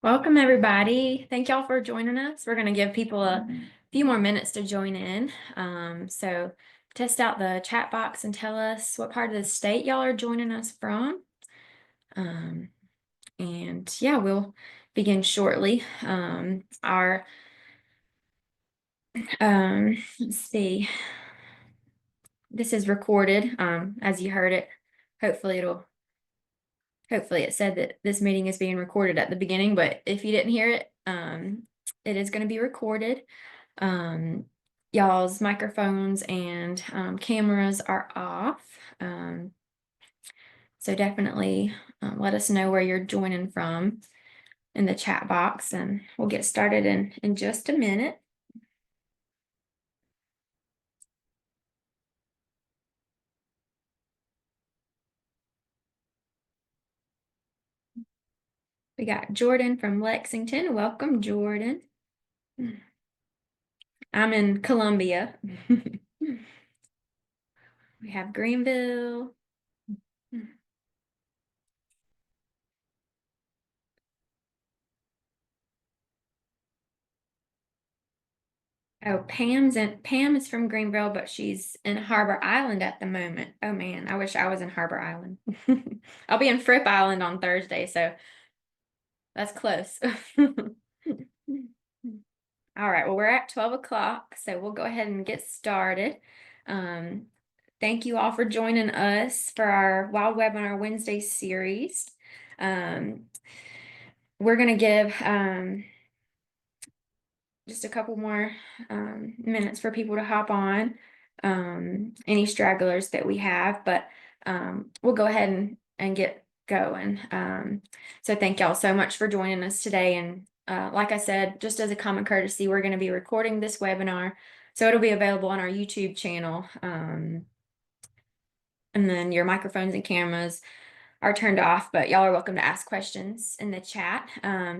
Welcome, everybody. Thank y'all for joining us. We're going to give people a few more minutes to join in. So test out the chat box and tell us what part of the state y'all are joining us from. And yeah, we'll begin shortly. Let's see. This is recorded, as you heard it. Hopefully it said that this meeting is being recorded at the beginning, but if you didn't hear it, it is going to be recorded. Y'all's microphones and cameras are off. So definitely let us know where you're joining from in the chat box, and we'll get started in just a minute. We got Jordan from Lexington. Welcome, Jordan. I'm in Columbia. We have Greenville. Oh, Pam is from Greenville, but she's in Harbor Island at the moment. Oh man, I wish I was in Harbor Island. I'll be in Fripp Island on Thursday, so that's close. All right, well, we're at 12 o'clock, so we'll go ahead and get started. Thank you all for joining us for our Wild Webinar Wednesday series. We're going to give just a couple more minutes for people to hop on, any stragglers that we have, but we'll go ahead and get going. So thank y'all so much for joining us today. And like I said, just as a common courtesy, we're going to be recording this webinar, so it'll be available on our YouTube channel. And then your microphones and cameras are turned off, but y'all are welcome to ask questions in the chat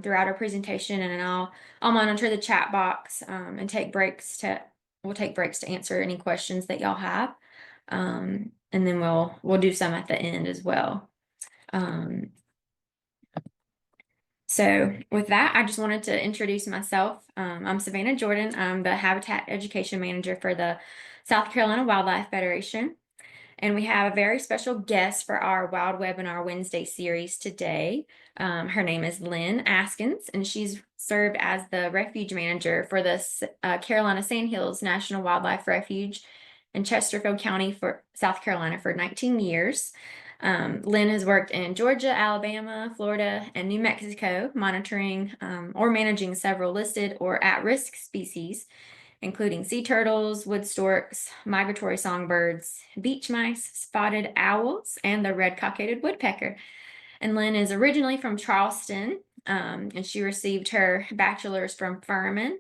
throughout our presentation, and I'll monitor the chat box and we'll take breaks to answer any questions that y'all have, and then we'll do some at the end as well. So with that, I just wanted to introduce myself. I'm Savannah Jordan. I'm the Habitat Education Manager for the South Carolina Wildlife Federation. And we have a very special guest for our Wild Webinar Wednesday series today. Her name is Lyne Askins, and she's served as the Refuge Manager for the Carolina Sandhills National Wildlife Refuge in Chesterfield County for South Carolina for 19 years. Lyne has worked in Georgia, Alabama, Florida, and New Mexico, monitoring or managing several listed or at-risk species, including sea turtles, wood storks, migratory songbirds, beach mice, spotted owls, and the red-cockaded woodpecker. And Lyne is originally from Charleston, and she received her bachelor's from Furman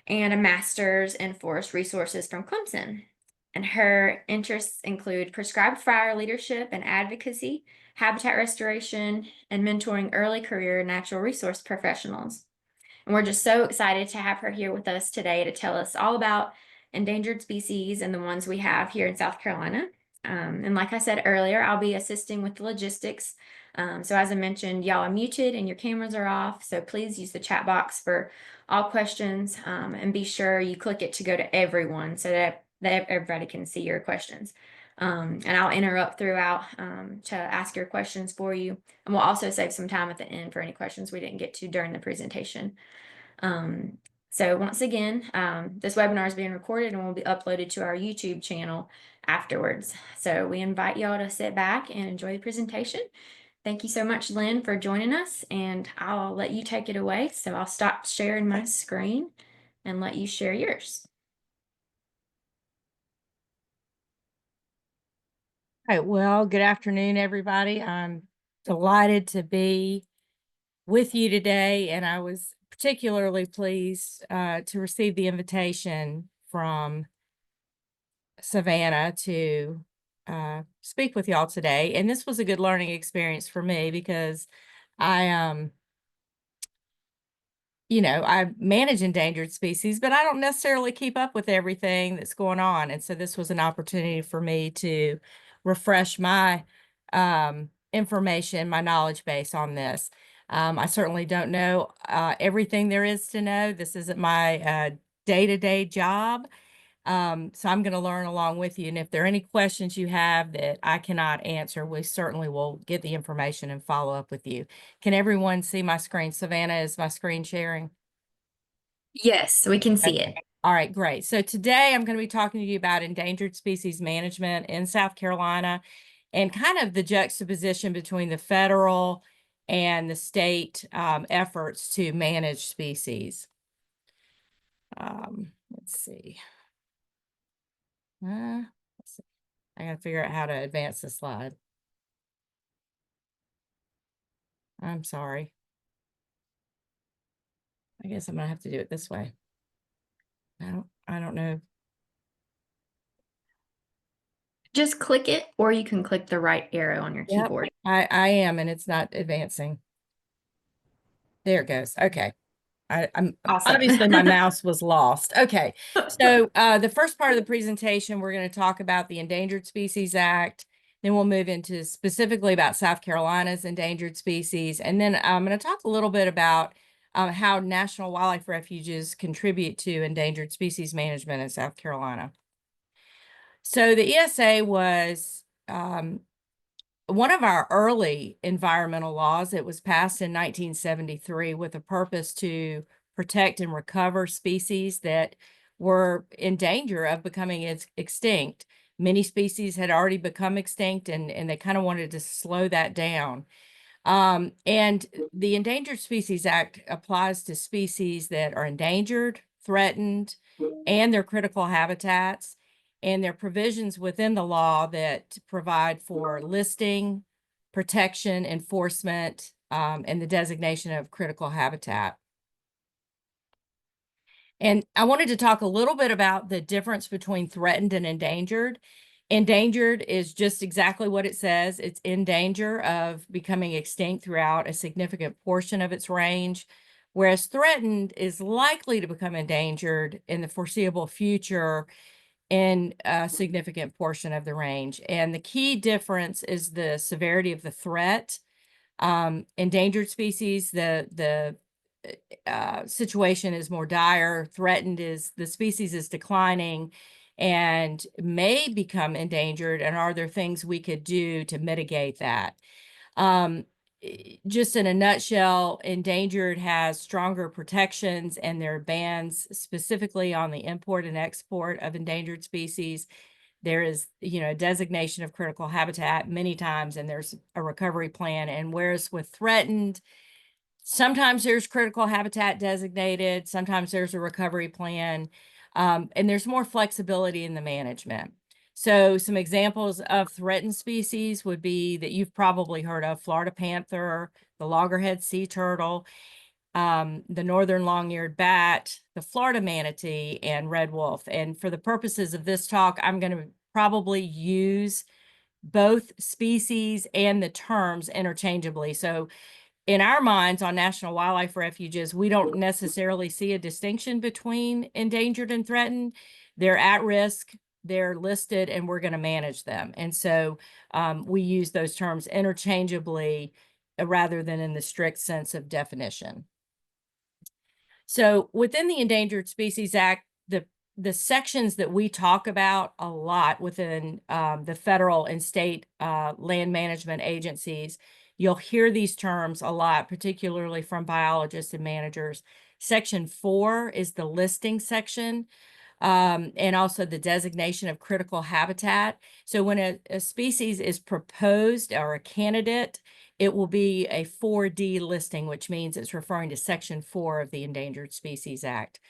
and a master's in forest resources from Clemson. And her interests include prescribed fire leadership and advocacy, habitat restoration, and mentoring early career natural resource professionals. And we're just so excited to have her here with us today to tell us all about endangered species and the ones we have here in South Carolina. And like I said earlier, I'll be assisting with the logistics. So as I mentioned, y'all are muted and your cameras are off. So please use the chat box for all questions, and be sure you click it to go to everyone so that everybody can see your questions. And I'll interrupt throughout to ask your questions for you. And we'll also save some time at the end for any questions we didn't get to during the presentation. So once again, this webinar is being recorded and will be uploaded to our YouTube channel afterwards. So we invite y'all to sit back and enjoy the presentation. Thank you so much, Lyne, for joining us, and I'll let you take it away. So I'll stop sharing my screen and let you share yours. All right, well, good afternoon, everybody. I'm delighted to be with you today, and I was particularly pleased to receive the invitation from Savannah to speak with y'all today. And this was a good learning experience for me because I manage endangered species, but I don't necessarily keep up with everything that's going on. And so this was an opportunity for me to refresh my information, my knowledge base on this. I certainly don't know everything there is to know. This isn't my day-to-day job. So I'm going to learn along with you. And if there are any questions you have that I cannot answer, we certainly will get the information and follow up with you. Can everyone see my screen? Savannah, is my screen sharing? Yes, we can see it. Okay. All right, great. So today I'm going to be talking to you about endangered species management in South Carolina and kind of the juxtaposition between the federal and the state efforts to manage species. Let's see. Let's see. I got to figure out how to advance the slide. I'm sorry. I guess I'm gonna have to do it this way. I don't know. Just click it, or you can click the right arrow on your Yep, keyboard. I am, and it's not advancing. There it goes. Okay. I'm Awesome. obviously my mouse was lost. Okay. So the first part of the presentation, we're going to talk about the Endangered Species Act. Then we'll move into specifically about South Carolina's endangered species. And then I'm going to talk a little bit about how national wildlife refuges contribute to endangered species management in South Carolina. So the ESA was one of our early environmental laws. It was passed in 1973 with a purpose to protect and recover species that were in danger of becoming extinct. Many species had already become extinct, and they kind of wanted to slow that down. And the Endangered Species Act applies to species that are endangered, threatened, and their critical habitats. And there are provisions within the law that provide for listing, protection, enforcement, and the designation of critical habitat. And I wanted to talk a little bit about the difference between threatened and endangered. Endangered is just exactly what it says. It's in danger of becoming extinct throughout a significant portion of its range, whereas threatened is likely to become endangered in the foreseeable future in a significant portion of the range. And the key difference is the severity of the threat. Endangered species, the situation is more dire. Threatened is the species is declining and may become endangered. And are there things we could do to mitigate that? Just in a nutshell, endangered has stronger protections, and there are bans specifically on the import and export of endangered species. There is, a designation of critical habitat many times, and there's a recovery plan. And whereas with threatened, sometimes there's critical habitat designated, sometimes there's a recovery plan, and there's more flexibility in the management. So some examples of threatened species would be that you've probably heard of: Florida panther, the loggerhead sea turtle, the northern long-eared bat, the Florida manatee, and red wolf. And for the purposes of this talk, I'm going to probably use both species and the terms interchangeably. So in our minds on national wildlife refuges, we don't necessarily see a distinction between endangered and threatened. They're at risk, they're listed, and we're going to manage them. And so we use those terms interchangeably rather than in the strict sense of definition. So within the Endangered Species Act, the sections that we talk about a lot within the federal and state land management agencies, you'll hear these terms a lot, particularly from biologists and managers. Section 4 is the listing section, and also the designation of critical habitat. So when a species is proposed or a candidate, it will be a 4D listing, which means it's referring to Section 4 of the Endangered Species Act.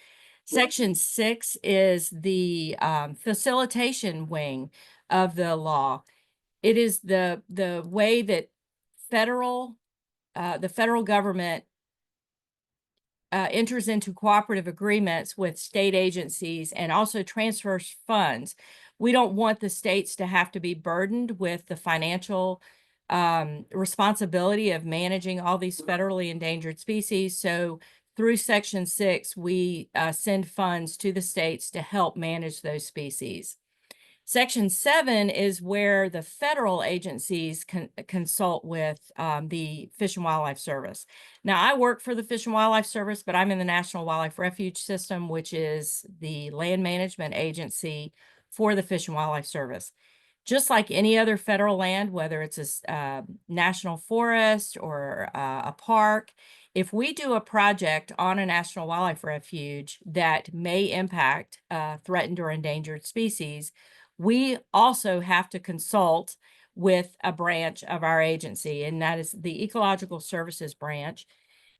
Section 6 is the facilitation wing of the law. It is the way that the federal government enters into cooperative agreements with state agencies and also transfers funds. We don't want the states to have to be burdened with the financial responsibility of managing all these federally endangered species. So through Section 6, we send funds to the states to help manage those species. Section 7 is where the federal agencies consult with the Fish and Wildlife Service. Now, I work for the Fish and Wildlife Service, but I'm in the National Wildlife Refuge System, which is the land management agency for the Fish and Wildlife Service. Just like any other federal land, whether it's a national forest or a park, if we do a project on a national wildlife refuge that may impact threatened or endangered species, we also have to consult with a branch of our agency, and that is the Ecological Services Branch.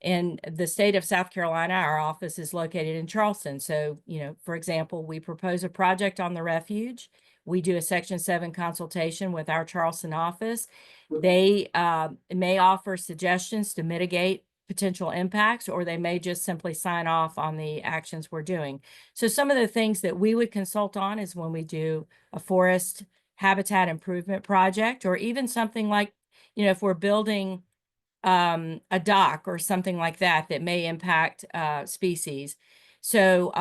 In the state of South Carolina, our office is located in Charleston. So, for example, we propose a project on the refuge. We do a Section 7 consultation with our Charleston office. They may offer suggestions to mitigate potential impacts, or they may just simply sign off on the actions we're doing. So some of the things that we would consult on is when we do a forest habitat improvement project, or even something like, if we're building a dock or something like that that may impact species. So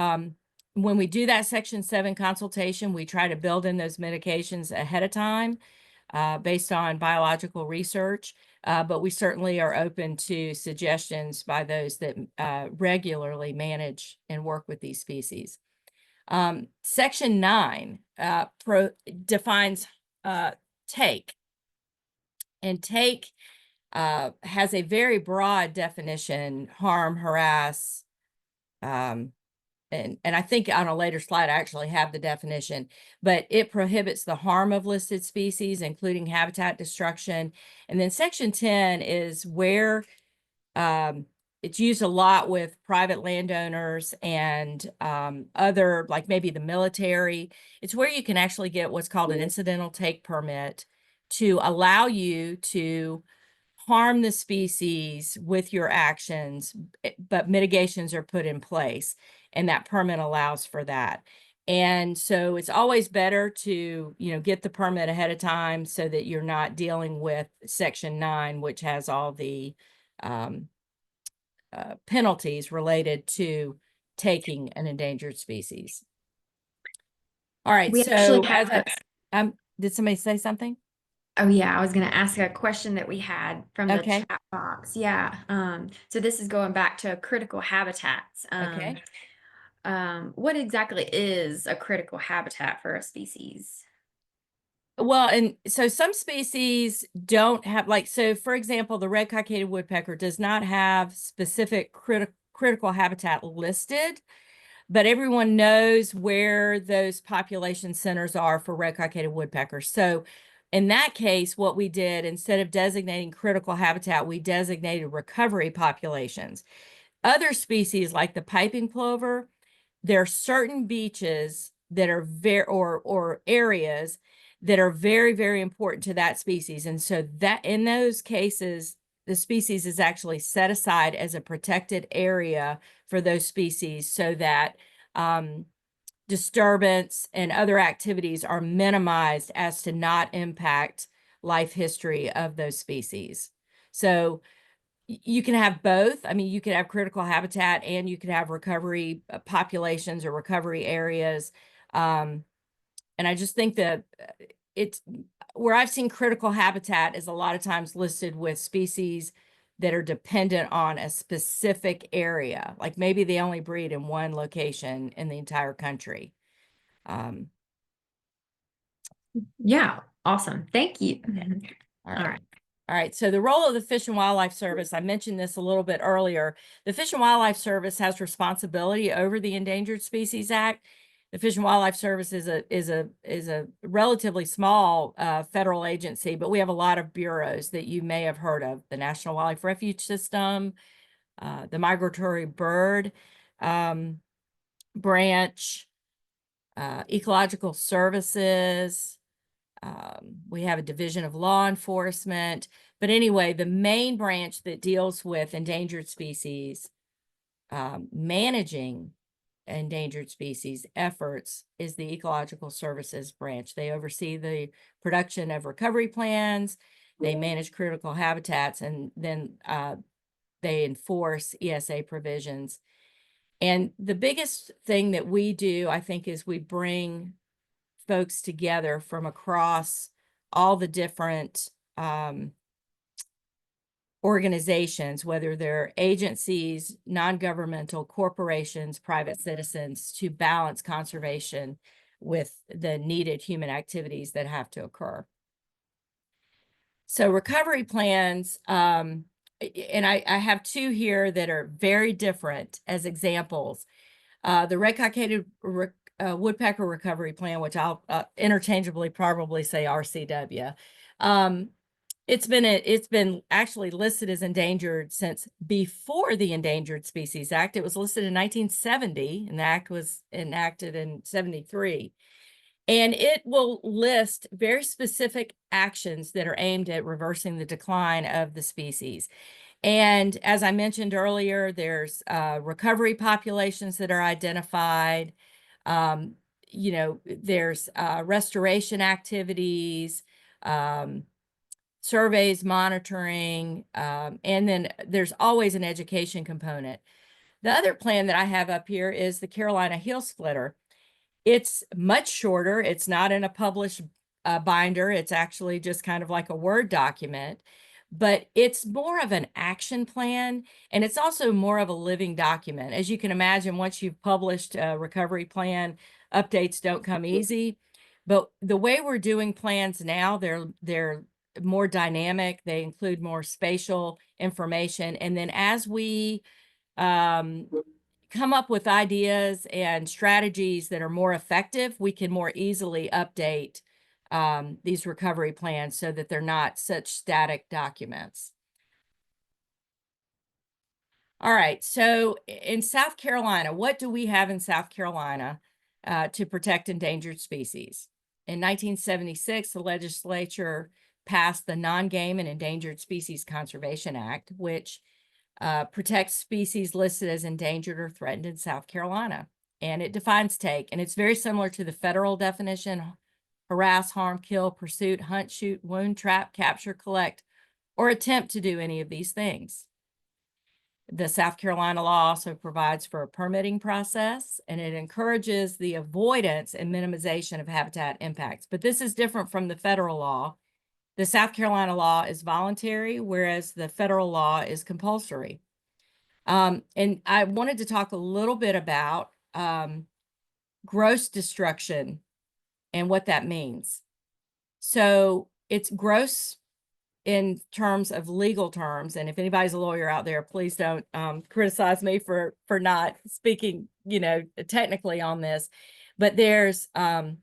when we do that Section 7 consultation, we try to build in those mitigations ahead of time based on biological research. But we certainly are open to suggestions by those that regularly manage and work with these species. Section 9 defines take. And take has a very broad definition: harm, harass, and I think on a later slide I actually have the definition, but it prohibits the harm of listed species, including habitat destruction. And then Section 10 is where it's used a lot with private landowners and other, like maybe the military. It's where you can actually get what's called an incidental take permit to allow you to harm the species with your actions, but mitigations are put in place, and that permit allows for that. And so it's always better to, get the permit ahead of time so that you're not dealing with Section 9, which has all the penalties related to taking an endangered species. All right, We actually so have did somebody say something? Oh yeah, I was going to ask a question that we had from the Okay, chat box. Yeah. So this is going back to critical habitats. okay. What exactly is a critical habitat for a species? Well, and so some species don't have, like, so for example, the red cockaded woodpecker does not have specific critical habitat listed, but everyone knows where those population centers are for red cockaded woodpeckers. So in that case, what we did, instead of designating critical habitat, we designated recovery populations. Other species like the piping plover, there are certain beaches that are or areas that are very, very important to that species. And so that in those cases, the species is actually set aside as a protected area for those species so that disturbance and other activities are minimized as to not impact life history of those species. So you can have both. I mean, you could have critical habitat and you could have recovery populations or recovery areas. And I just think that it's where I've seen critical habitat is a lot of times listed with species that are dependent on a specific area. Like maybe they only breed in one location in the entire country. Yeah, awesome. Thank you. Okay. All All right. right. All right. So the role of the Fish and Wildlife Service, I mentioned this a little bit earlier. The Fish and Wildlife Service has responsibility over the Endangered Species Act. The Fish and Wildlife Service is a relatively small federal agency, but we have a lot of bureaus that you may have heard of: the National Wildlife Refuge System, the Migratory Bird Branch, Ecological Services. We have a division of law enforcement. But anyway, the main branch that deals with endangered species, managing endangered species efforts, is the Ecological Services Branch. They oversee the production of recovery plans, they manage critical habitats, and then they enforce ESA provisions. And the biggest thing that we do, I think, is we bring folks together from across all the different organizations, whether they're agencies, non-governmental corporations, private citizens, to balance conservation with the needed human activities that have to occur. So recovery plans, and I have two here that are very different as examples. The red-cockaded woodpecker recovery plan, which I'll interchangeably probably say RCW. It's been actually listed as endangered since before the Endangered Species Act. It was listed in 1970, and the act was enacted in 73. And it will list very specific actions that are aimed at reversing the decline of the species. And as I mentioned earlier, there's recovery populations that are identified. There's restoration activities, surveys, monitoring, and then there's always an education component. The other plan that I have up here is the Carolina Heel Splitter. It's much shorter. It's not in a published binder. It's actually just kind of like a Word document, but it's more of an action plan, and it's also more of a living document. As you can imagine, once you've published a recovery plan, updates don't come easy. But the way we're doing plans now, they're more dynamic. They include more spatial information. And then as we come up with ideas and strategies that are more effective, we can more easily update these recovery plans so that they're not such static documents. All right, so in South Carolina, what do we have in South Carolina to protect endangered species? In 1976, the legislature passed the Non-Game and Endangered Species Conservation Act, which protects species listed as endangered or threatened in South Carolina. And it defines take, and it's very similar to the federal definition: harass, harm, kill, pursuit, hunt, shoot, wound, trap, capture, collect, or attempt to do any of these things. The South Carolina law also provides for a permitting process, and it encourages the avoidance and minimization of habitat impacts. But this is different from the federal law. The South Carolina law is voluntary, whereas the federal law is compulsory. And I wanted to talk a little bit about gross destruction and what that means. So it's gross in terms of legal terms. And if anybody's a lawyer out there, please don't criticize me for not speaking, technically on this. But there's, I'm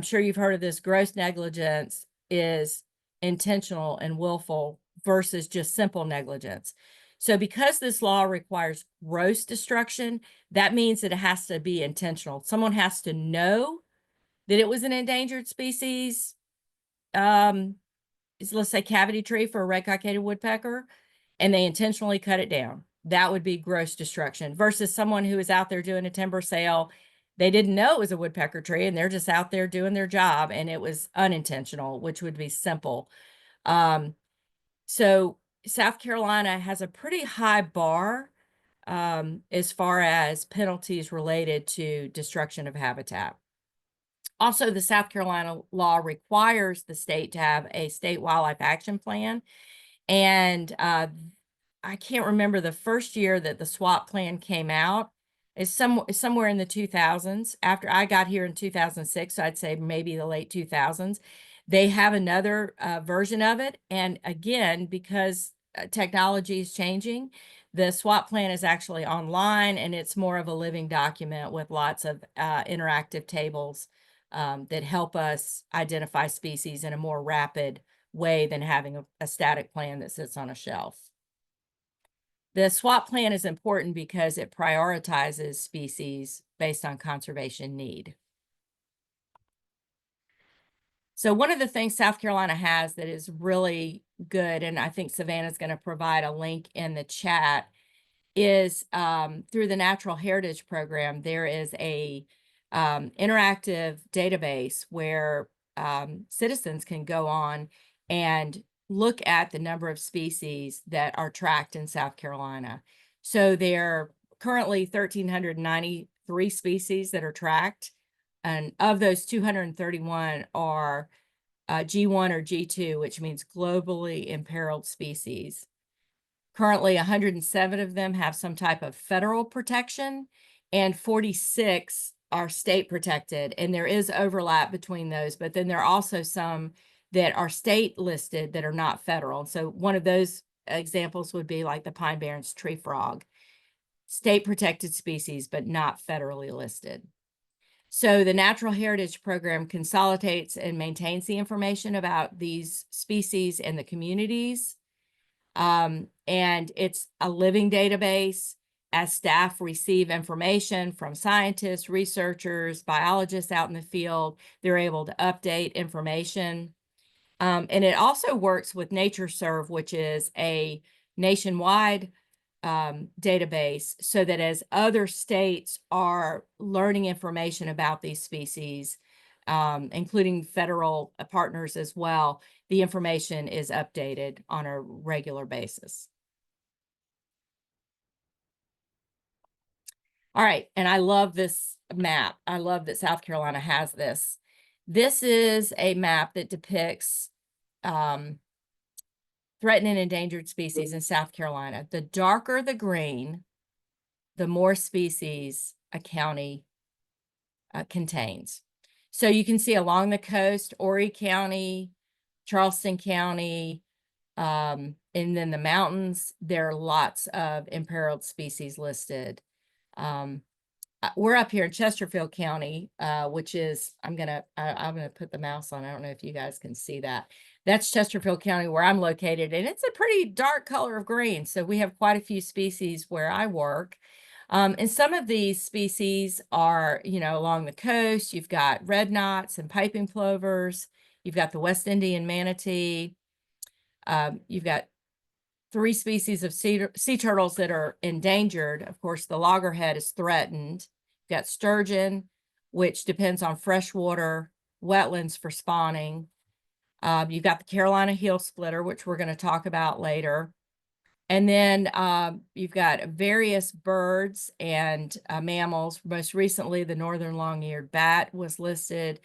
sure you've heard of this. Gross negligence is intentional and willful versus just simple negligence. So because this law requires gross destruction, that means that it has to be intentional. Someone has to know that it was an endangered species, let's say cavity tree for a red-cockaded woodpecker, and they intentionally cut it down. That would be gross destruction versus someone who is out there doing a timber sale. They didn't know it was a woodpecker tree, and they're just out there doing their job, and it was unintentional, which would be simple. So South Carolina has a pretty high bar as far as penalties related to destruction of habitat. Also, the South Carolina law requires the state to have a state wildlife action plan. And I can't remember the first year that the SWAP plan came out. It's somewhere in the 2000s. After I got here in 2006, so I'd say maybe the late 2000s. They have another version of it. And again, because technology is changing, the SWAP plan is actually online, and it's more of a living document with lots of interactive tables that help us identify species in a more rapid way than having a static plan that sits on a shelf. The SWAP plan is important because it prioritizes species based on conservation need. So one of the things South Carolina has that is really good, and I think Savannah's going to provide a link in the chat, is through the Natural Heritage Program, there is a interactive database where citizens can go on and look at the number of species that are tracked in South Carolina. So there are currently 1,393 species that are tracked and of those 231 are G1 or G2, which means globally imperiled species. Currently, 107 of them have some type of federal protection, and 46 are state protected. And there is overlap between those, but then there are also some that are state listed that are not federal. So one of those examples would be like the Pine Barrens tree frog, state protected species, but not federally listed. So the Natural Heritage Program consolidates and maintains the information about these species and the communities. And it's a living database. As staff receive information from scientists, researchers, biologists out in the field, they're able to update information. And it also works with NatureServe, which is a nationwide database, so that as other states are learning information about these species, including federal partners as well, the information is updated on a regular basis. All right, and I love this map. I love that South Carolina has this. This is a map that depicts threatened and endangered species in South Carolina. The darker the green, the more species a county contains. So you can see along the coast, Horry County, Charleston County, and then the mountains, there are lots of imperiled species listed. We're up here in Chesterfield County, which is, I'm gonna put the mouse on. I don't know if you guys can see that. That's Chesterfield County where I'm located, and it's a pretty dark color of green. So we have quite a few species where I work. And some of these species are, along the coast. You've got red knots and piping plovers. You've got the West Indian manatee. You've got 3 species of sea turtles that are endangered. Of course, the loggerhead is threatened. You've got sturgeon, which depends on freshwater wetlands for spawning. You've got the Carolina heel splitter, which we're going to talk about later. And then you've got various birds and mammals. Most recently, the northern long-eared bat was listed.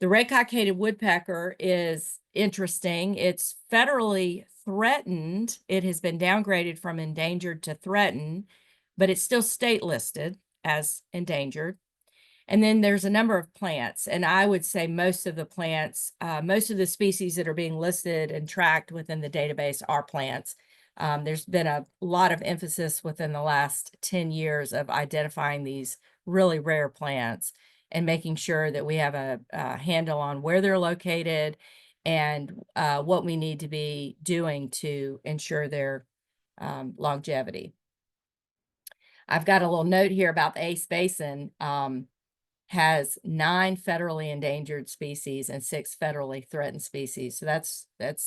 The red-cockaded woodpecker is interesting. It's federally threatened. It has been downgraded from endangered to threatened, but it's still state listed as endangered. And then there's a number of plants, and I would say most of the plants, most of the species that are being listed and tracked within the database are plants. There's been a lot of emphasis within the last 10 years of identifying these really rare plants and making sure that we have a handle on where they're located and what we need to be doing to ensure their longevity. I've got a little note here about the Ace Basin. Has 9 federally endangered species and 6 federally threatened species. So that's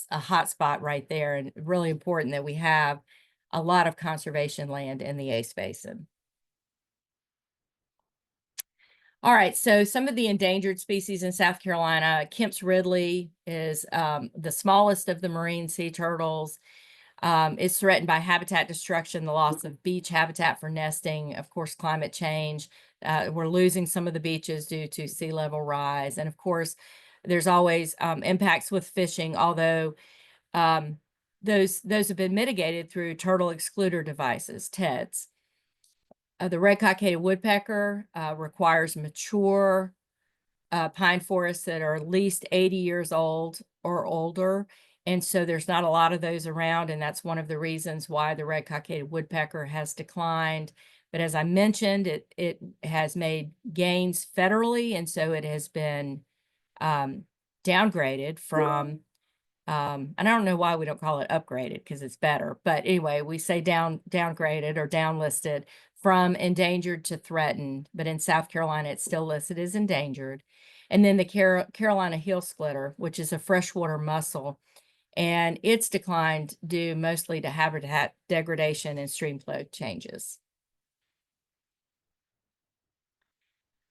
a hot spot right there, and really important that we have a lot of conservation land in the Ace Basin. All right, so some of the endangered species in South Carolina, Kemp's Ridley is the smallest of the marine sea turtles. It's threatened by habitat destruction, the loss of beach habitat for nesting, of course, climate change. We're losing some of the beaches due to sea level rise. And of course, there's always impacts with fishing, although those have been mitigated through turtle excluder devices, TEDs. The red-cockaded woodpecker requires mature pine forests that are at least 80 years old or older. And so there's not a lot of those around, and that's one of the reasons why the red-cockaded woodpecker has declined. But as I mentioned, it has made gains federally, and so it has been downgraded from, and I don't know why we don't call it upgraded because it's better. But anyway, we say downgraded or downlisted from endangered to threatened. But in South Carolina, it's still listed as endangered. And then the Carolina heel splitter, which is a freshwater mussel, and it's declined due mostly to habitat degradation and stream flow changes.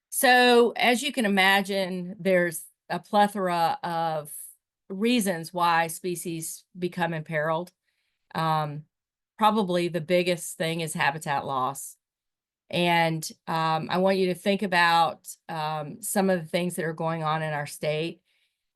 So as you can imagine, there's a plethora of reasons why species become imperiled. Probably the biggest thing is habitat loss. And I want you to think about some of the things that are going on in our state.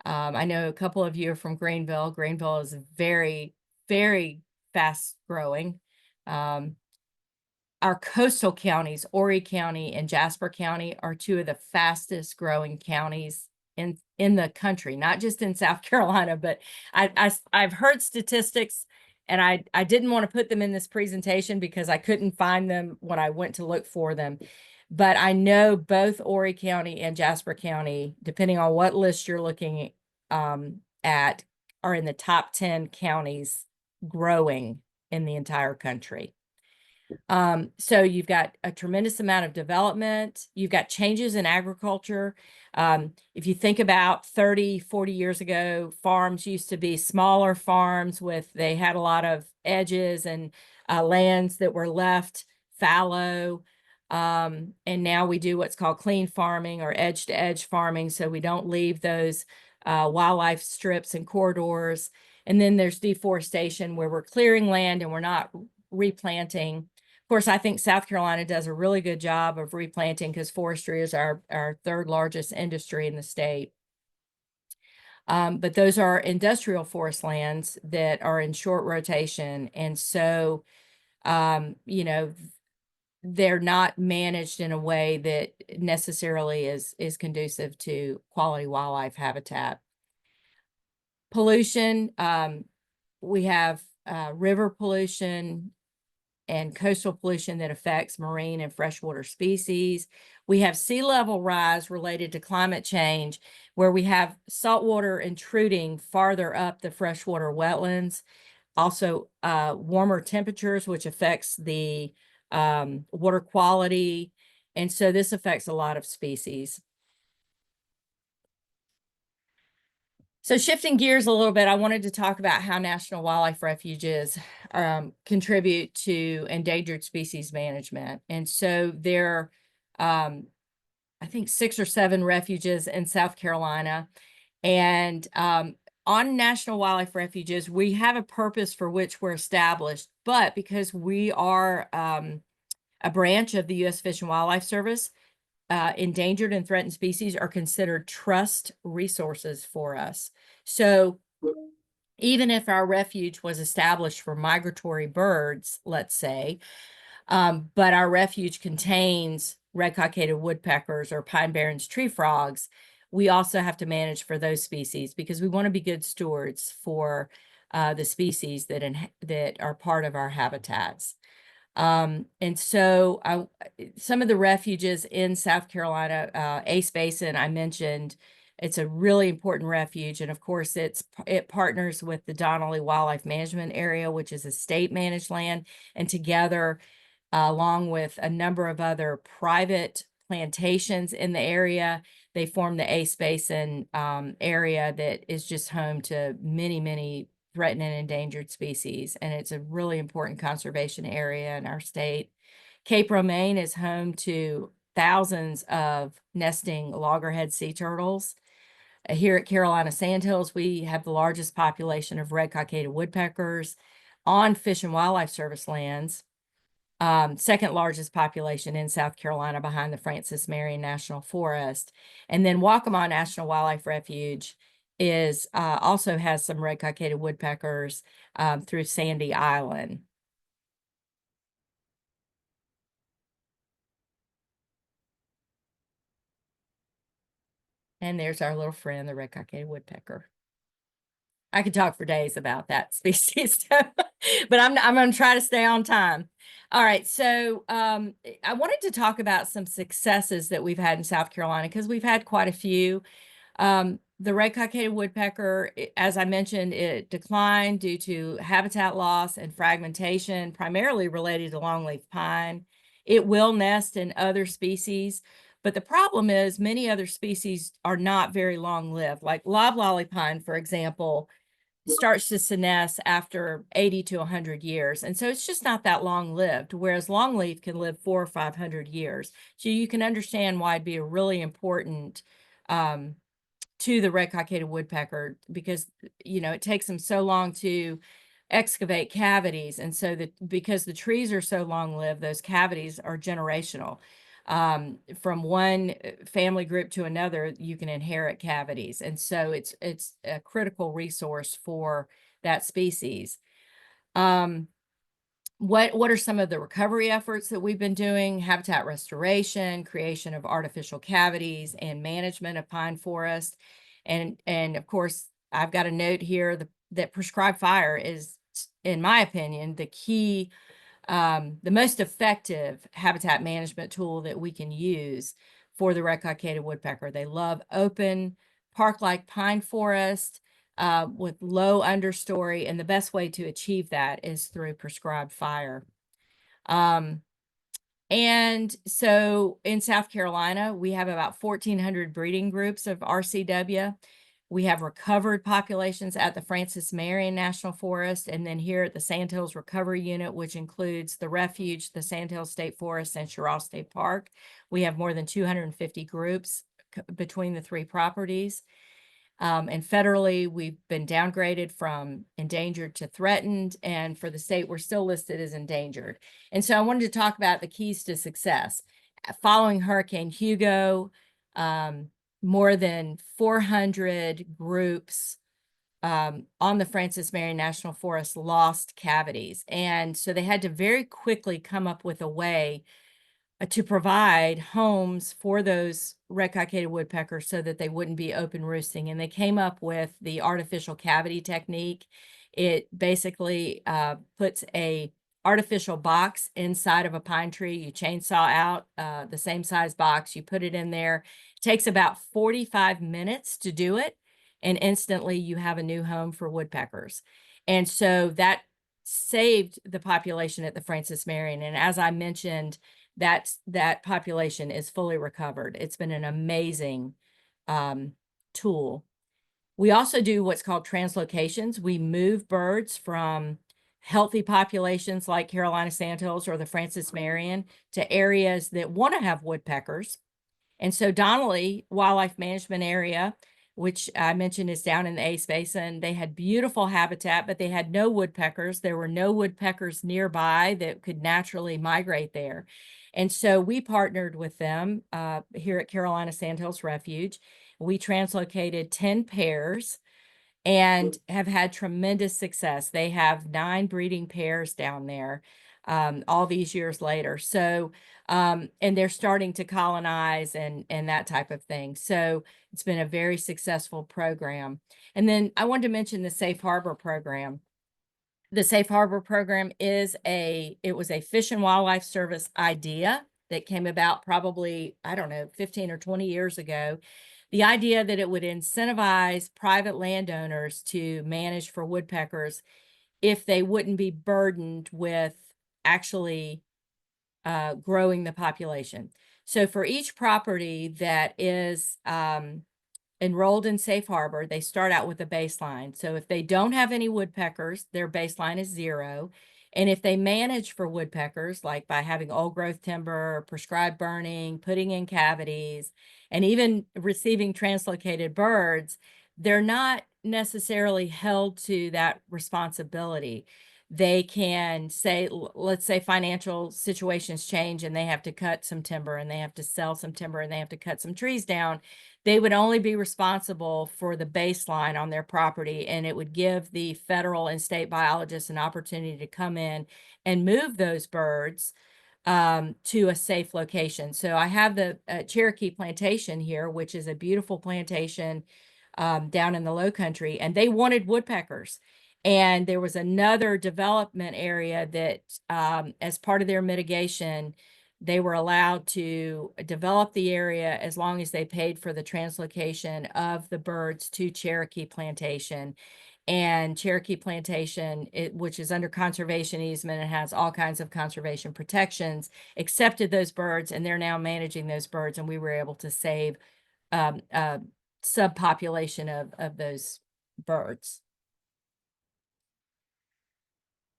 I know a couple of you are from Greenville. Greenville is very, very fast growing. Our coastal counties, Horry County and Jasper County, are two of the fastest growing counties in the country, not just in South Carolina, but I've heard statistics, and I didn't want to put them in this presentation because I couldn't find them when I went to look for them. But I know both Horry County and Jasper County, depending on what list you're looking at, are in the top 10 counties growing in the entire country. So you've got a tremendous amount of development. You've got changes in agriculture. If you think about 30, 40 years ago, farms used to be smaller farms they had a lot of edges and lands that were left fallow. And now we do what's called clean farming or edge to edge farming. So we don't leave those wildlife strips and corridors. And then there's deforestation, where we're clearing land and we're not replanting. Of course, I think South Carolina does a really good job of replanting because forestry is our third largest industry in the state. But those are industrial forest lands that are in short rotation. And so, they're not managed in a way that necessarily is conducive to quality wildlife habitat. Pollution, we have river pollution and coastal pollution that affects marine and freshwater species. We have sea level rise related to climate change, where we have saltwater intruding farther up the freshwater wetlands. Also, warmer temperatures, which affects the water quality. And so this affects a lot of species. So shifting gears a little bit, I wanted to talk about how national wildlife refuges contribute to endangered species management. And so there are, I think, 6 or 7 refuges in South Carolina. And on national wildlife refuges, we have a purpose for which we're established. But because we are a branch of the U.S. Fish and Wildlife Service, endangered and threatened species are considered trust resources for us. So even if our refuge was established for migratory birds, let's say, but our refuge contains red-cockaded woodpeckers or pine barrens tree frogs, we also have to manage for those species because we want to be good stewards for the species that are part of our habitats. And so some of the refuges in South Carolina, Ace Basin, I mentioned, it's a really important refuge. And of course, it partners with the Donnelly Wildlife Management Area, which is a state managed land. And together, along with a number of other private plantations in the area, they form the Ace Basin area that is just home to many, many threatened and endangered species, and it's a really important conservation area in our state. Cape Romaine is home to thousands of nesting loggerhead sea turtles. Here at Carolina Sandhills, we have the largest population of red-cockaded woodpeckers on Fish and Wildlife Service lands. Second largest population in South Carolina behind the Francis Marion National Forest. And then Waccamaw National Wildlife Refuge is also has some red-cockaded woodpeckers through Sandy Island. And there's our little friend, the red-cockaded woodpecker. I could talk for days about that species, but I'm going to try to stay on time. All right, so I wanted to talk about some successes that we've had in South Carolina because we've had quite a few. The red-cockaded woodpecker, as I mentioned, it declined due to habitat loss and fragmentation, primarily related to longleaf pine. It will nest in other species, but the problem is many other species are not very long-lived. Like loblolly pine, for example, starts to senesce after 80 to 100 years. And so it's just not that long-lived, whereas longleaf can live 400 or 500 years. So you can understand why it'd be a really important to the red-cockaded woodpecker because, it takes them so long to excavate cavities. And so that because the trees are so long-lived, those cavities are generational. From one family group to another, you can inherit cavities. And so it's a critical resource for that species. What are some of the recovery efforts that we've been doing? Habitat restoration, creation of artificial cavities, and management of pine forest. And of course, I've got a note here that prescribed fire is, in my opinion, the key, the most effective habitat management tool that we can use for the red-cockaded woodpecker. They love open park-like pine forest with low understory, and the best way to achieve that is through prescribed fire. And so in South Carolina, we have about 1,400 breeding groups of RCW. We have recovered populations at the Francis Marion National Forest, and then here at the Sandhills Recovery Unit, which includes the Refuge, the Sandhills State Forest, and Cheraw State Park. We have more than 250 groups between the three properties. And federally, we've been downgraded from endangered to threatened, and for the state, we're still listed as endangered. And so I wanted to talk about the keys to success. Following Hurricane Hugo, more than 400 groups on the Francis Marion National Forest lost cavities. And so they had to very quickly come up with a way to provide homes for those red-cockaded woodpeckers so that they wouldn't be open roosting. And they came up with the artificial cavity technique. It basically puts a artificial box inside of a pine tree. You chainsaw out the same size box, you put it in there. It takes about 45 minutes to do it, and instantly you have a new home for woodpeckers. And so that saved the population at the Francis Marion. And as I mentioned, that population is fully recovered. It's been an amazing tool. We also do what's called translocations. We move birds from healthy populations like Carolina Sandhills or the Francis Marion to areas that want to have woodpeckers. And so Donnelly Wildlife Management Area, which I mentioned is down in the Ace Basin, they had beautiful habitat, but they had no woodpeckers. There were no woodpeckers nearby that could naturally migrate there. And so we partnered with them here at Carolina Sandhills Refuge. We translocated 10 pairs and have had tremendous success. They have 9 breeding pairs down there all these years later. So, and they're starting to colonize and that type of thing. So it's been a very successful program. And then I wanted to mention the Safe Harbor program. The Safe Harbor program is it was a Fish and Wildlife Service idea that came about probably, I don't know, 15 or 20 years ago. The idea that it would incentivize private landowners to manage for woodpeckers if they wouldn't be burdened with actually growing the population. So for each property that is enrolled in Safe Harbor, they start out with a baseline. So if they don't have any woodpeckers, their baseline is 0. And if they manage for woodpeckers, like by having old growth timber, prescribed burning, putting in cavities, and even receiving translocated birds, they're not necessarily held to that responsibility. They can say, let's say financial situations change and they have to cut some timber and they have to sell some timber and they have to cut some trees down. They would only be responsible for the baseline on their property, and it would give the federal and state biologists an opportunity to come in and move those birds to a safe location. So I have the Cherokee Plantation here, which is a beautiful plantation down in the Low Country, and they wanted woodpeckers. And there was another development area that, as part of their mitigation, they were allowed to develop the area as long as they paid for the translocation of the birds to Cherokee Plantation. And Cherokee Plantation, which is under conservation easement and has all kinds of conservation protections, accepted those birds, and they're now managing those birds. And we were able to save a subpopulation of those birds.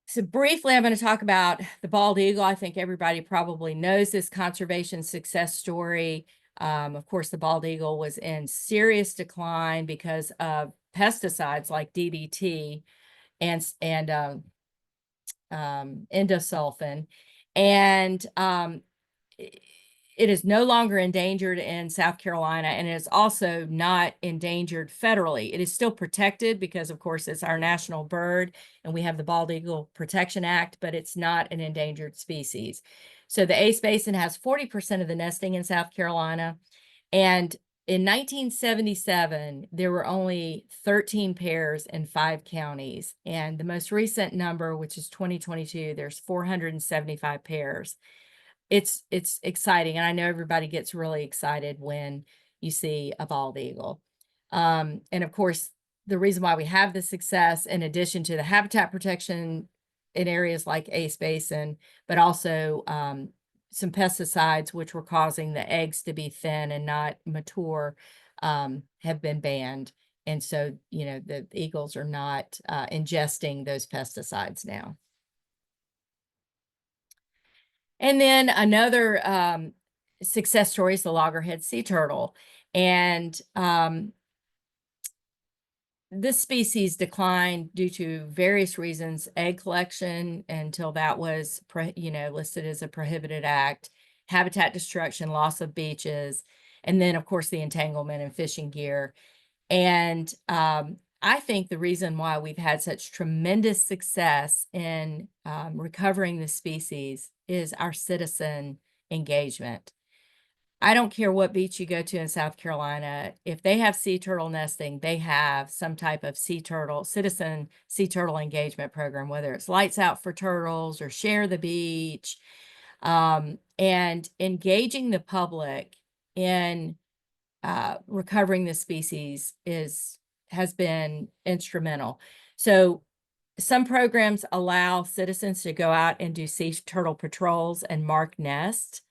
So briefly, I'm going to talk about the bald eagle. I think everybody probably knows this conservation success story. Of course, the bald eagle was in serious decline because of pesticides like DDT. and endosulfan. And it is no longer endangered in South Carolina, and it is also not endangered federally. It is still protected because, of course, it's our national bird, and we have the Bald Eagle Protection Act, but it's not an endangered species. So the Ace Basin has 40% of the nesting in South Carolina, and in 1977, there were only 13 pairs in 5 counties. And the most recent number, which is 2022, there's 475 pairs. It's exciting, and I know everybody gets really excited when you see a bald eagle. And of course, the reason why we have this success, in addition to the habitat protection in areas like Ace Basin, but also some pesticides which were causing the eggs to be thin and not mature, have been banned. And so, the eagles are not ingesting those pesticides now. And then another success story is the loggerhead sea turtle. And this species declined due to various reasons: egg collection until that was listed as a prohibited act, habitat destruction, loss of beaches, and then of course the entanglement and fishing gear. And I think the reason why we've had such tremendous success in recovering the species is our citizen engagement. I don't care what beach you go to in South Carolina, if they have sea turtle nesting, they have some type of citizen sea turtle engagement program, whether it's Lights Out for Turtles or Share the Beach. And engaging the public in recovering the species has been instrumental. So some programs allow citizens to go out and do sea turtle patrols and mark nests.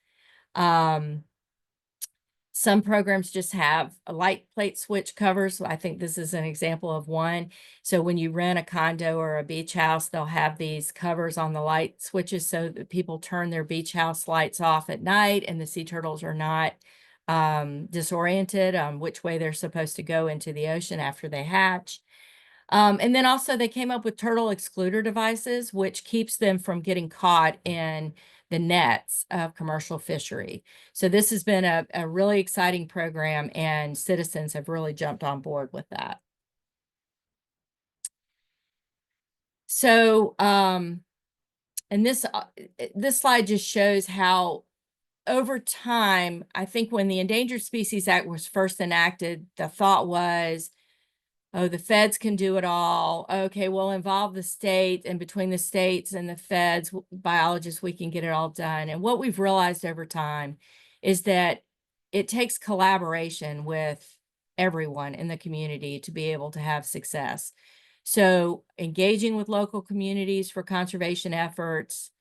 Some programs just have a light plate switch covers. I think this is an example of one. So when you rent a condo or a beach house, they'll have these covers on the light switches so that people turn their beach house lights off at night and the sea turtles are not disoriented on which way they're supposed to go into the ocean after they hatch. And then also they came up with turtle excluder devices, which keeps them from getting caught in the nets of commercial fishery. So this has been a really exciting program, and citizens have really jumped on board with that. So, and this slide just shows how over time, I think when the Endangered Species Act was first enacted, the thought was, oh, the feds can do it all. Okay, we'll involve the state, and between the states and the feds, biologists, we can get it all done. And what we've realized over time is that it takes collaboration with everyone in the community to be able to have success. So engaging with local communities for conservation efforts,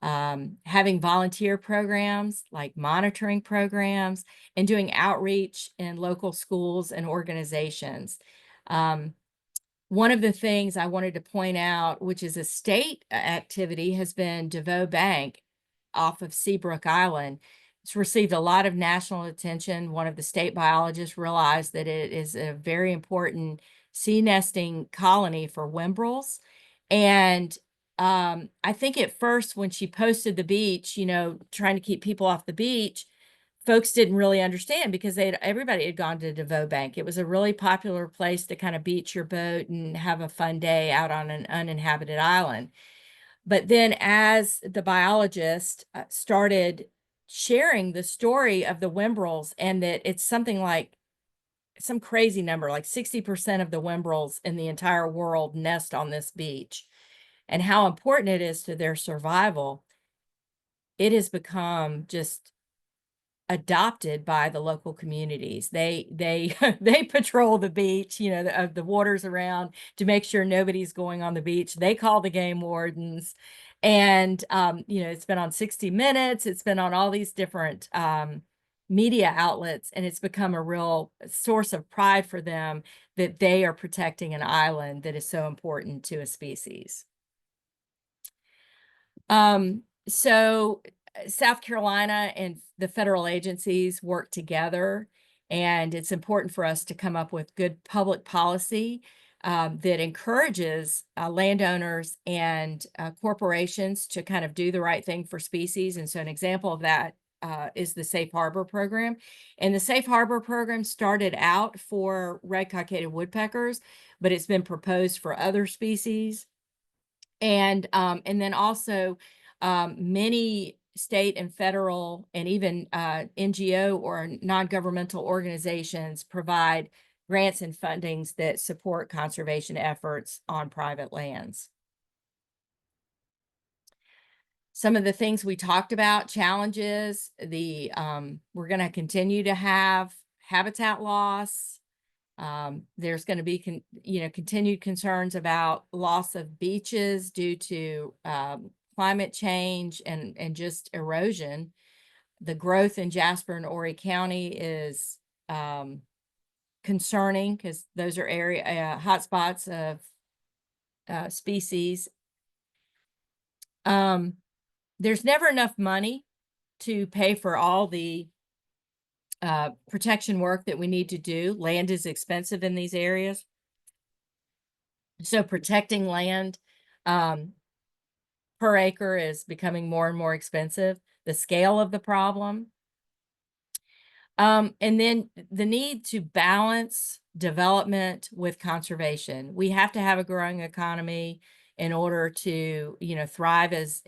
having volunteer programs like monitoring programs, and doing outreach in local schools and organizations. One of the things I wanted to point out, which is a state activity, has been DeVoe Bank off of Seabrook Island. It's received a lot of national attention. One of the state biologists realized that it is a very important sea nesting colony for whimbrels. And I think at first when she posted the beach, trying to keep people off the beach, folks didn't really understand because everybody had gone to DeVoe Bank. It was a really popular place to kind of beach your boat and have a fun day out on an uninhabited island. But then as the biologist started sharing the story of the whimbrels, and that it's something like some crazy number, like 60% of the whimbrels in the entire world nest on this beach, and how important it is to their survival, it has become just adopted by the local communities. They they patrol the beach, the waters around, to make sure nobody's going on the beach. They call the game wardens, and it's been on 60 Minutes. It's been on all these different media outlets, and it's become a real source of pride for them that they are protecting an island that is so important to a species. So South Carolina and the federal agencies work together, and it's important for us to come up with good public policy that encourages landowners and corporations to kind of do the right thing for species. And so an example of that is the Safe Harbor program. And the Safe Harbor program started out for red cockaded woodpeckers, but it's been proposed for other species. And then also many state and federal and even NGO or non-governmental organizations provide grants and fundings that support conservation efforts on private lands. Some of the things we talked about, challenges, we're going to continue to have habitat loss. There's going to be, continued concerns about loss of beaches due to climate change and just erosion. The growth in Jasper and Horry County is concerning because those are hotspots of species. There's never enough money to pay for all the protection work that we need to do. Land is expensive in these areas. So protecting land per acre is becoming more and more expensive. The scale of the problem. And then the need to balance development with conservation. We have to have a growing economy in order to, thrive as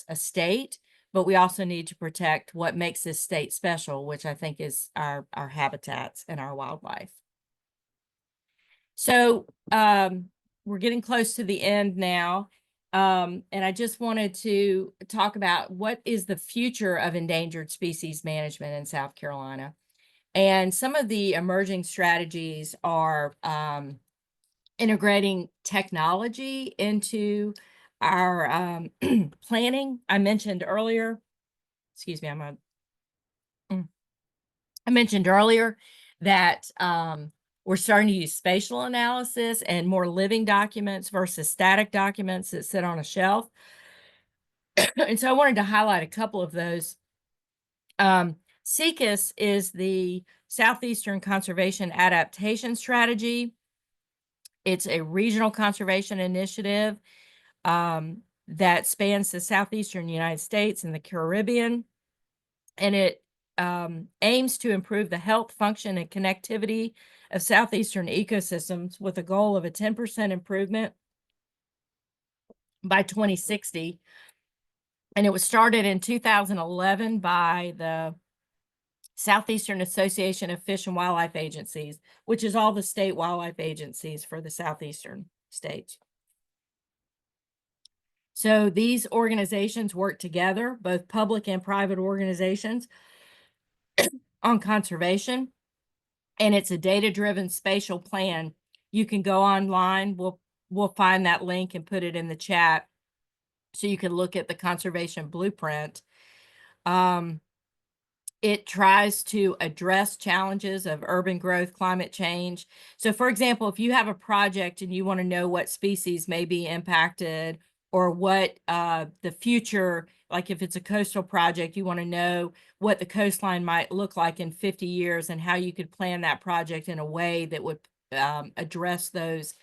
a state, but we also need to protect what makes this state special, which I think is our habitats and our wildlife. So we're getting close to the end now. And I just wanted to talk about what is the future of endangered species management in South Carolina. And some of the emerging strategies are integrating technology into our planning. I mentioned earlier, I mentioned earlier that we're starting to use spatial analysis and more living documents versus static documents that sit on a shelf. And so I wanted to highlight a couple of those. SECUS is the Southeastern Conservation Adaptation Strategy. It's a regional conservation initiative that spans the Southeastern United States and the Caribbean. And it aims to improve the health, function, and connectivity of Southeastern ecosystems with a goal of a 10% improvement by 2060. And it was started in 2011 by the Southeastern Association of Fish and Wildlife Agencies, which is all the state wildlife agencies for the Southeastern states. So these organizations work together, both public and private organizations, on conservation. And it's a data-driven spatial plan. You can go online. We'll find that link and put it in the chat so you can look at the conservation blueprint. It tries to address challenges of urban growth, climate change. So for example, if you have a project and you want to know what species may be impacted or what the future, like if it's a coastal project, you want to know what the coastline might look like in 50 years and how you could plan that project in a way that would address those,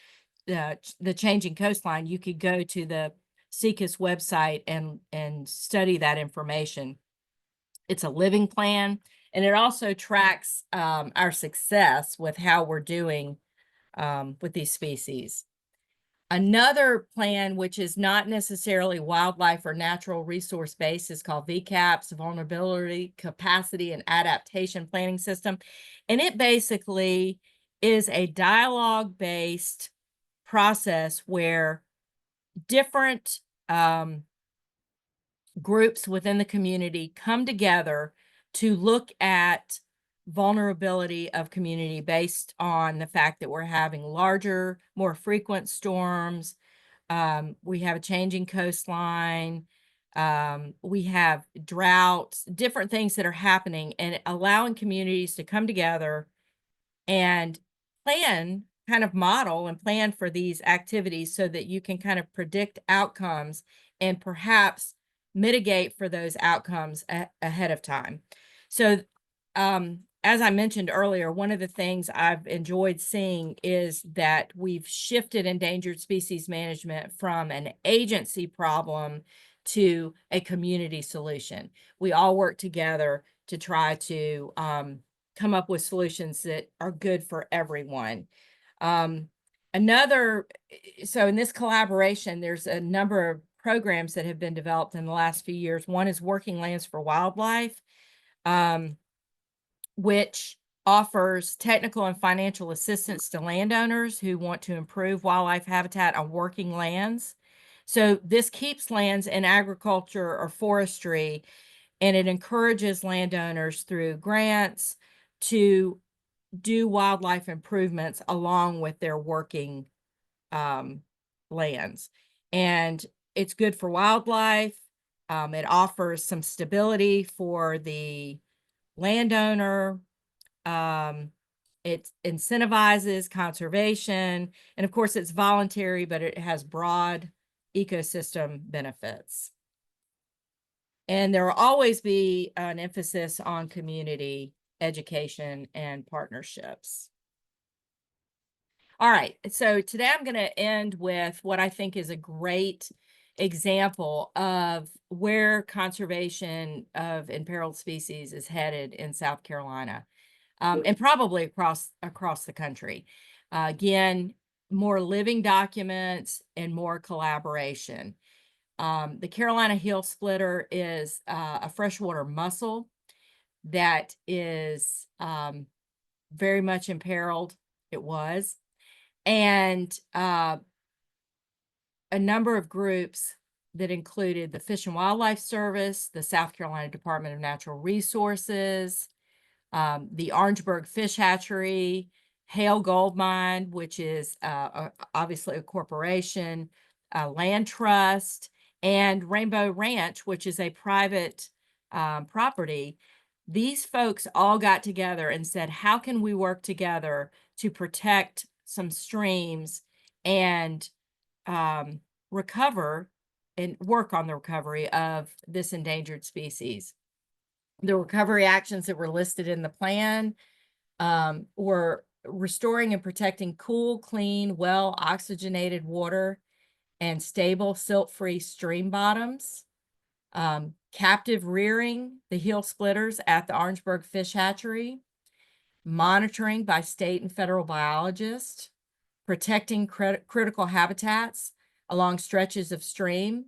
the changing coastline, you could go to the SECUS website and study that information. It's a living plan, and it also tracks our success with how we're doing with these species. Another plan, which is not necessarily wildlife or natural resource based, is called VCAPS, Vulnerability, Capacity, and Adaptation Planning System. And it basically is a dialogue-based process where different groups within the community come together to look at vulnerability of community based on the fact that we're having larger, more frequent storms. We have a changing coastline. We have droughts, different things that are happening, and allowing communities to come together and kind of model and plan for these activities so that you can kind of predict outcomes and perhaps mitigate for those outcomes ahead of time. So as I mentioned earlier, one of the things I've enjoyed seeing is that we've shifted endangered species management from an agency problem to a community solution. We all work together to try to come up with solutions that are good for everyone. Um, so in this collaboration, there's a number of programs that have been developed in the last few years. One is Working Lands for Wildlife, which offers technical and financial assistance to landowners who want to improve wildlife habitat on working lands. So this keeps lands in agriculture or forestry, and it encourages landowners through grants to do wildlife improvements along with their working lands. And it's good for wildlife. It offers some stability for the landowner. It incentivizes conservation. And of course, it's voluntary, but it has broad ecosystem benefits. And there will always be an emphasis on community education and partnerships. All right, so today I'm going to end with what I think is a great example of where conservation of imperiled species is headed in South Carolina, and probably across the country. Again, more living documents and more collaboration. The Carolina heel splitter is a freshwater mussel that is very much imperiled. It was. And a number of groups that included the Fish and Wildlife Service, the South Carolina Department of Natural Resources, the Orangeburg Fish Hatchery, Hale Gold Mine, which is obviously a corporation, Land Trust, and Rainbow Ranch, which is a private property. These folks all got together and said, how can we work together to protect some streams and recover and work on the recovery of this endangered species? The recovery actions that were listed in the plan were restoring and protecting cool, clean, well-oxygenated water and stable silt-free stream bottoms, captive rearing the heel splitters at the Orangeburg Fish Hatchery, monitoring by state and federal biologists, protecting critical habitats along stretches of stream,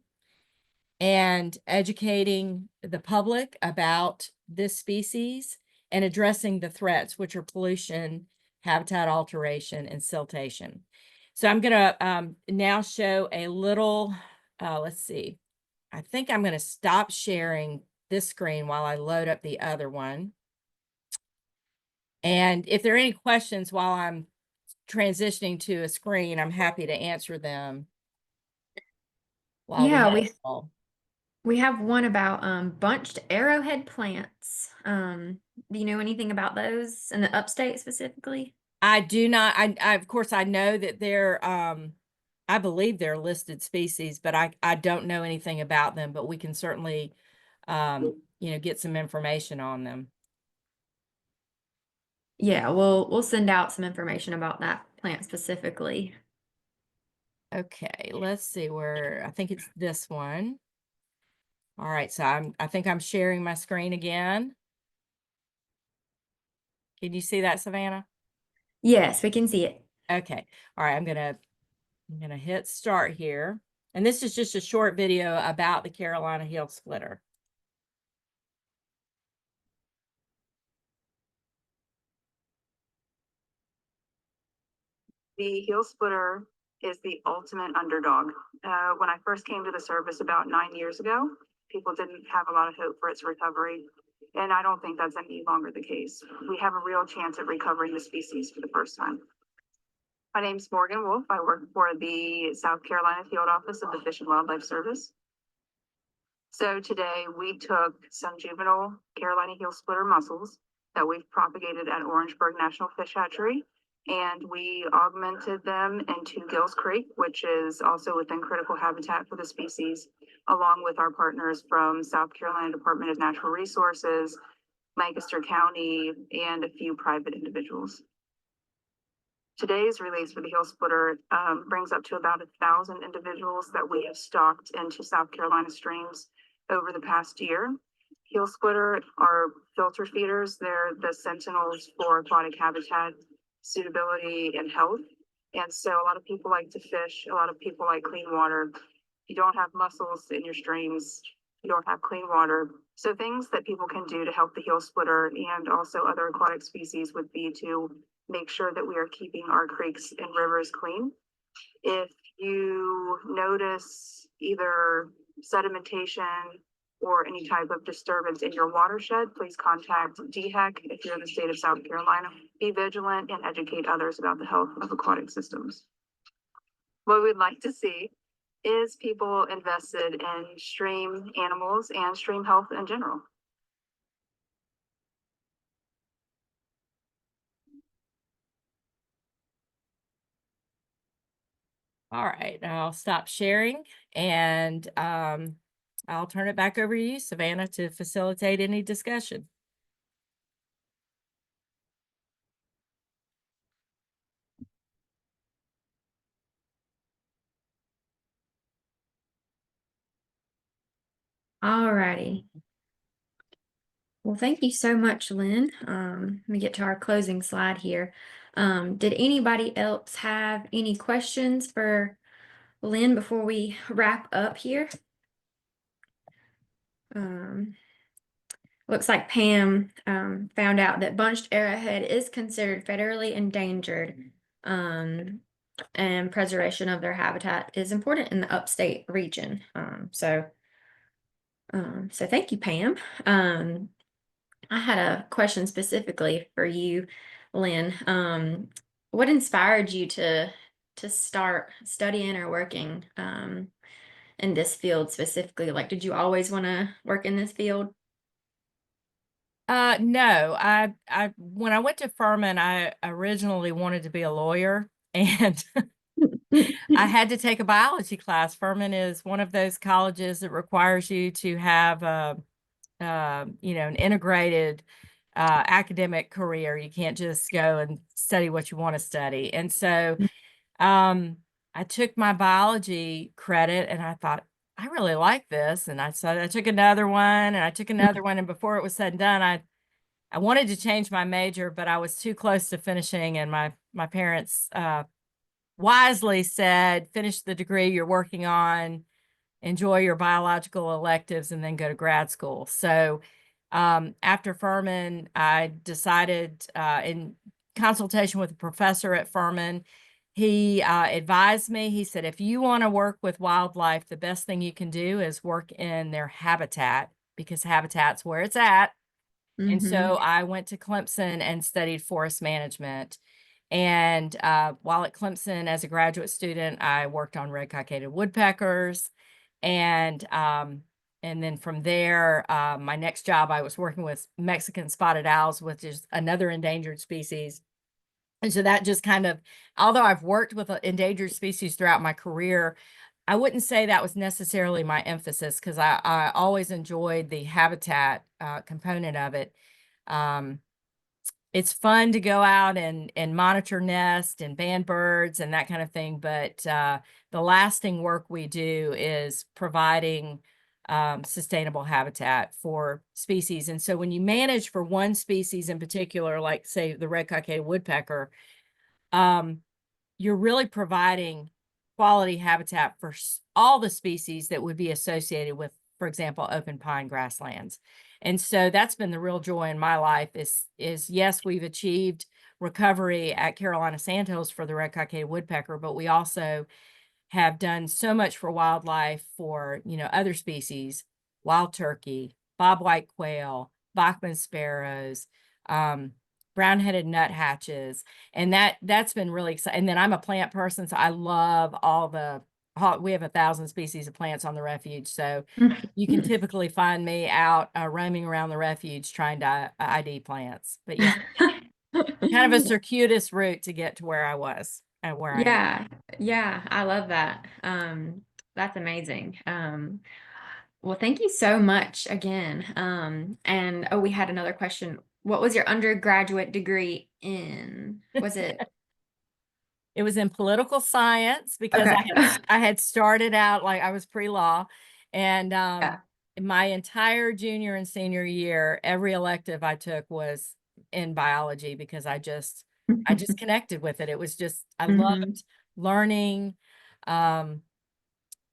and educating the public about this species and addressing the threats, which are pollution, habitat alteration, and siltation. So I'm going to now show a little, let's see, I think I'm going to stop sharing this screen while I load up the other one. And if there are any questions while I'm transitioning to a screen, I'm happy to answer them while we have it all. We have one about bunched arrowhead plants. Do you know anything about those in the upstate specifically? I do not. I of course I know that they're I believe they're listed species, but I don't know anything about them, but we can certainly get some information on them. Yeah, we'll send out some information about that plant specifically. Okay, let's see where I think it's this one. All right, so I think I'm sharing my screen again. Can you see that, Savannah? Yes, we can see it. Okay. All right, I'm gonna hit start here. And this is just a short video about the Carolina heel splitter. The heel splitter is the ultimate underdog. When I first came to the service about 9 years ago, people didn't have a lot of hope for its recovery. And I don't think that's any longer the case. We have a real chance at recovering the species for the first time. My name's Morgan Wolf. I work for the South Carolina Field Office of the Fish and Wildlife Service. So today we took some juvenile Carolina heel splitter mussels that we've propagated at Orangeburg National Fish Hatchery, and we augmented them into Gills Creek, which is also within critical habitat for the species, along with our partners from South Carolina Department of Natural Resources, Lancaster County, and a few private individuals. Today's release for the Heel Splitter brings up to about 1,000 individuals that we have stocked into South Carolina streams over the past year. Heel Splitter are filter feeders. They're the sentinels for aquatic habitat suitability and health. And so a lot of people like to fish. A lot of people like clean water. If you don't have mussels in your streams, you don't have clean water. So things that people can do to help the heel splitter and also other aquatic species would be to make sure that we are keeping our creeks and rivers clean. If you notice either sedimentation or any type of disturbance in your watershed, please contact DHEC if you're in the state of South Carolina. Be vigilant and educate others about the health of aquatic systems. What we'd like to see is people invested in stream animals and stream health in general. All right, I'll stop sharing and I'll turn it back over to you, Savannah, to facilitate any discussion. All righty. Well, thank you so much, Lynn. Let me get to our closing slide here. Did anybody else have any questions for Lynn before we wrap up here? Looks like Pam found out that bunched arrowhead is considered federally endangered, and preservation of their habitat is important in the upstate region. So thank you, Pam. I had a question specifically for you, Lynn. What inspired you to start studying or working in this field specifically? Like, did you always want to work in this field? No, I when I went to Furman, I originally wanted to be a lawyer, and I had to take a biology class. Furman is one of those colleges that requires you to have an integrated academic career. You can't just go and study what you want to study. And so I took my biology credit and I thought, I really like this. And I took another one and I took another one. And before it was said and done, I wanted to change my major, but I was too close to finishing. And my parents wisely said, finish the degree you're working on, enjoy your biological electives, and then go to grad school. So after Furman, I decided in consultation with a professor at Furman, he advised me, he said, if you want to work with wildlife, the best thing you can do is work in their habitat, because habitat's where it's at. And so I went to Clemson and studied forest management. And while at Clemson as a graduate student, I worked on red-cockaded woodpeckers. And then from there, my next job, I was working with Mexican spotted owls, which is another endangered species. And so that just kind of, although I've worked with endangered species throughout my career, I wouldn't say that was necessarily my emphasis, because I always enjoyed the habitat component of it. It's fun to go out and monitor nests and band birds and that kind of thing. But the lasting work we do is providing sustainable habitat for species. And so when you manage for one species in particular, like say the red-cockaded woodpecker, you're really providing quality habitat for all the species that would be associated with, for example, open pine grasslands. And so that's been the real joy in my life is yes, we've achieved recovery at Carolina Sandhills for the red-cockaded woodpecker, but we also have done so much for wildlife for, other species, wild turkey, bobwhite quail, Bachman sparrows, brown-headed nuthatches. And that's been really exciting. And then I'm a plant person, so I love we have 1,000 species of plants on the refuge. So you can typically find me out roaming around the refuge trying to ID plants. But yeah, kind of a circuitous route to get to where I was and where I am. Yeah, I love that. That's amazing. Well, thank you so much again. And oh, we had another question. What was your undergraduate degree in? Was it? It was in political science because Okay. I had started out like I was pre-law, and Yeah. my entire junior and senior year, every elective I took was in biology because I just connected with it. It was just I Mhm. loved learning, um,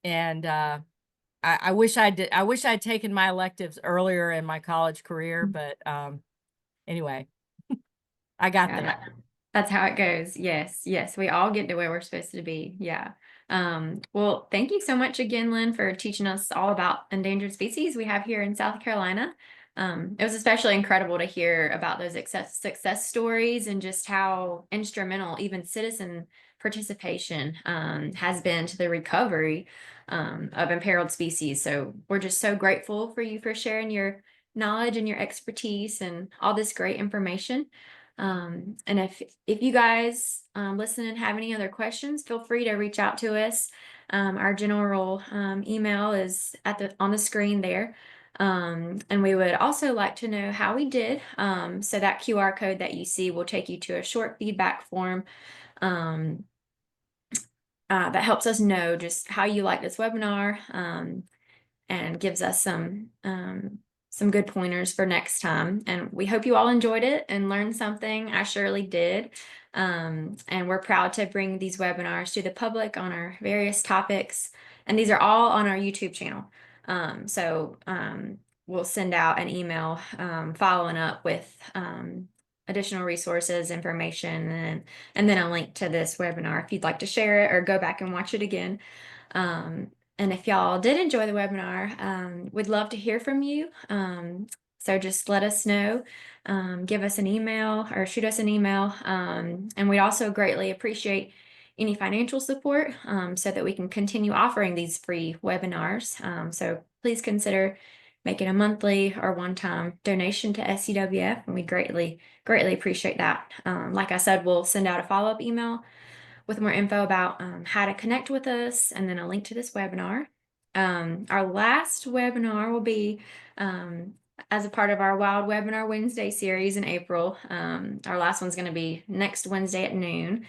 and I wish I did. I wish I'd taken my electives earlier in my college career, but anyway, I got Yeah, there. that's how it goes. Yes, yes, we all get to where we're supposed to be. Yeah. Well, thank you so much again, Lynn, for teaching us all about endangered species we have here in South Carolina. It was especially incredible to hear about those success stories and just how instrumental even citizen participation has been to the recovery of imperiled species. So we're just so grateful for you for sharing your knowledge and your expertise and all this great information. And if you guys listen and have any other questions, feel free to reach out to us. Our general email is on the screen there. And we would also like to know how we did. So that QR code that you see will take you to a short feedback form um, that helps us know just how you like this webinar. And gives us some good pointers for next time. And we hope you all enjoyed it and learned something. I surely did. And we're proud to bring these webinars to the public on our various topics. And these are all on our YouTube channel. So we'll send out an email following up with additional resources, information, and then a link to this webinar if you'd like to share it or go back and watch it again. And if y'all did enjoy the webinar, we'd love to hear from you. So just let us know, give us an email or shoot us an email. And we'd also greatly appreciate any financial support so that we can continue offering these free webinars. So please consider making a monthly or one-time donation to SCWF, and we greatly appreciate that. Like I said, we'll send out a follow-up email with more info about how to connect with us and then a link to this webinar. Our last webinar will be as a part of our Wild Webinar Wednesday series in April. Our last one's going to be next Wednesday at noon.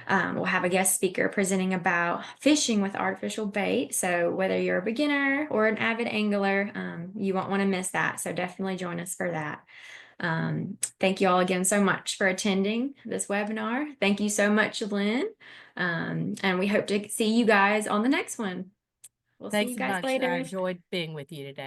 We'll have a guest speaker presenting about fishing with artificial bait. So whether you're a beginner or an avid angler, you won't want to miss that. So definitely join us for that. Thank you all again so much for attending this webinar. Thank you so much, Lynn. And we hope to see you guys on the next one. We'll see Thanks you so guys much. I later. enjoyed being with you today.